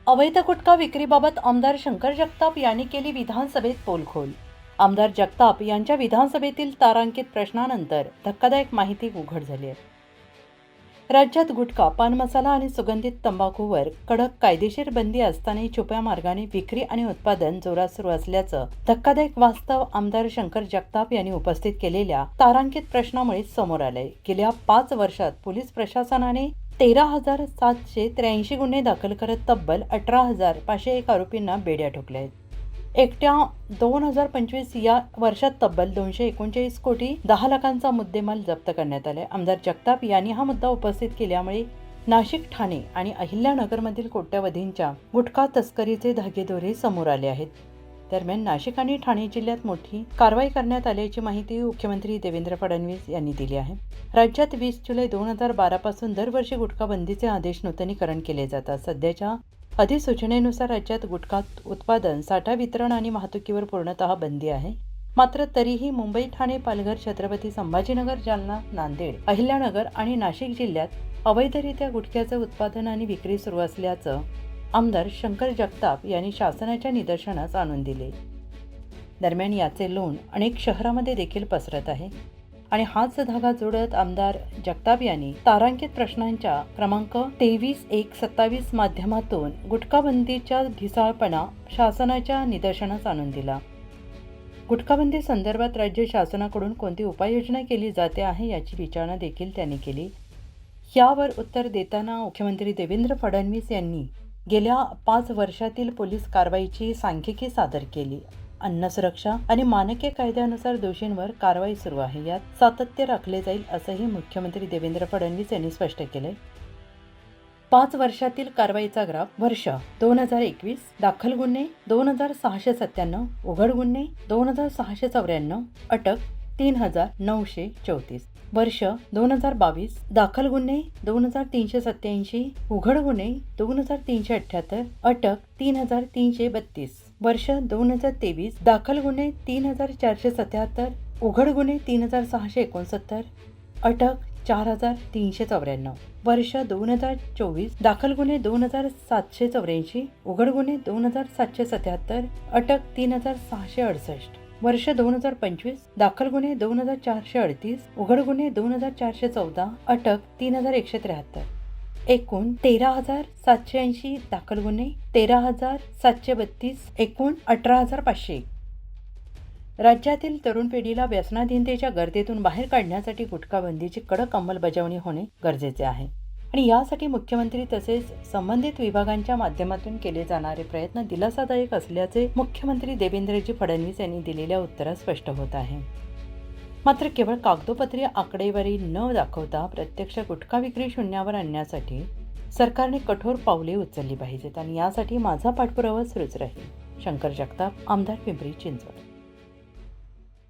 अवैध गुटखा विक्रीबाबत आमदार शंकर जगताप यांनी केली विधानसभेत पोलखोल। आमदार जगताप यांच्या विधानसभेतील तारांकित प्रश्नानंतर धक्कादायक माहिती उघड झाली आहे। राज्यात गुटखा, पान मसाला आणि सुगंधित तंबाखूवर कडक कायदेशीर बंदी असतानाही छुप्या मार्गाने विक्री आणि उत्पादन जोरात सुरू असल्याचं धक्कादायक वास्तव आमदार शंकर जगताप यांनी उपस्थित केलेल्या तारांकित प्रश्नामुळे समोर आलंय। गेल्या 5 वर्षात पोलीस प्रशासनाने 13,783 गुन्हे दाखल करत तब्बल 18,501 आरोपींना बेड्या ठोकल्या आहेत। एकट्या 2025 या वर्षात तब्बल 239 कोटी 10 लाखांचा मुद्देमाल जप्त करण्यात आलाय। आमदार जगताप यांनी हा मुद्दा उपस्थित केल्यामुळे नाशिक, ठाणे आणि अहिल्यानगरमधील कोट्यवधींच्या गुटखा तस्करीचे धागेदोरे समोर आले आहेत। दरम्यान नाशिक आणि ठाणे जिल्ह्यात मोठी कारवाई करण्यात आल्याची माहिती मुख्यमंत्री देवेंद्र फडणवीस यांनी दिली आहे। राज्यात 20 जुलै 2012 पासून दरवर्षी गुटखा बंदीचे आदेश नूतनीकरण केले जातात। सध्याच्या अधिसूचनेनुसार राज्यात गुटखा उत्पादन, साठा, वितरण आणि वाहतुकीवर पूर्णतः बंदी आहे। मात्र तरीही मुंबई, ठाणे, पालघर, छत्रपती संभाजीनगर, जालना, नांदेड, अहिल्यानगर आणि नाशिक जिल्ह्यात अवैधरित्या गुटख्याचे उत्पादन आणि विक्री सुरू असल्याचं आमदार शंकर जगताप यांनी शासनाच्या निदर्शनास आणून दिले। दरम्यान याचे लोण अनेक शहरांमध्ये देखील पसरत आहे आणि हाच धागा जोडत आमदार जगताप यांनी तारांकित प्रश्नांच्या क्रमांक 23-1-27 माध्यमातून गुटखाबंदीच्या ढिसाळपणा शासनाच्या निदर्शनास आणून दिला। गुटखाबंदी संदर्भात राज्य शासनाकडून कोणती उपाययोजना केली जाते आहे याची विचारणा देखील त्यांनी केली। यावर उत्तर देताना मुख्यमंत्री देवेंद्र फडणवीस यांनी गेल्या 5 वर्षातील पोलीस कारवाईची सांख्यिकी सादर केली। अन्न सुरक्षा आणि मानके कायद्यानुसार दोषींवर कारवाई सुरू आहे, यात सातत्य राखले जाईल असंही मुख्यमंत्री देवेंद्र फडणवीस यांनी स्पष्ट केले। 5 वर्षातील कारवाईचा ग्राफ: वर्ष 2021 दाखल गुन्हे 2697, उघड गुन्हे 2694, अटक 3934। वर्ष 2022 दाखल गुन्हे 2387, उघड गुन्हे 2378, अटक 3332। वर्ष 2023 दाखल गुन्हे 3477, उघड गुन्हे 3669, अटक 4394। वर्ष 2024 दाखल गुन्हे 2784, उघड गुन्हे 2777, अटक 3668। वर्ष 2025 दाखल गुन्हे 2438, उघड गुन्हे 2414, अटक 3173। एकूण 13,780 दाखल गुन्हे, 13,732, एकूण 18,500। राज्यातील तरुण पिढीला व्यसनाधीनतेच्या गर्दीतून बाहेर काढण्यासाठी गुटखा बंदीची कडक अंमलबजावणी होणे गरजेचे आहे आणि यासाठी मुख्यमंत्री तसेच संबंधित विभागांच्या माध्यमातून केले जाणारे प्रयत्न दिलासादायक असल्याचे मुख्यमंत्री देवेंद्रजी फडणवीस यांनी दिलेल्या उत्तरात स्पष्ट होत आहे। मात्र केवळ कागदोपत्री आकडेवारी न दाखवता प्रत्यक्ष गुटखा विक्री शून्यावर आणण्यासाठी सरकारने कठोर पावले उचलली पाहिजेत आणि यासाठी माझा पाठपुरावा सुरूच राहील। शंकर जगताप, आमदार, पिंपरी चिंचवड।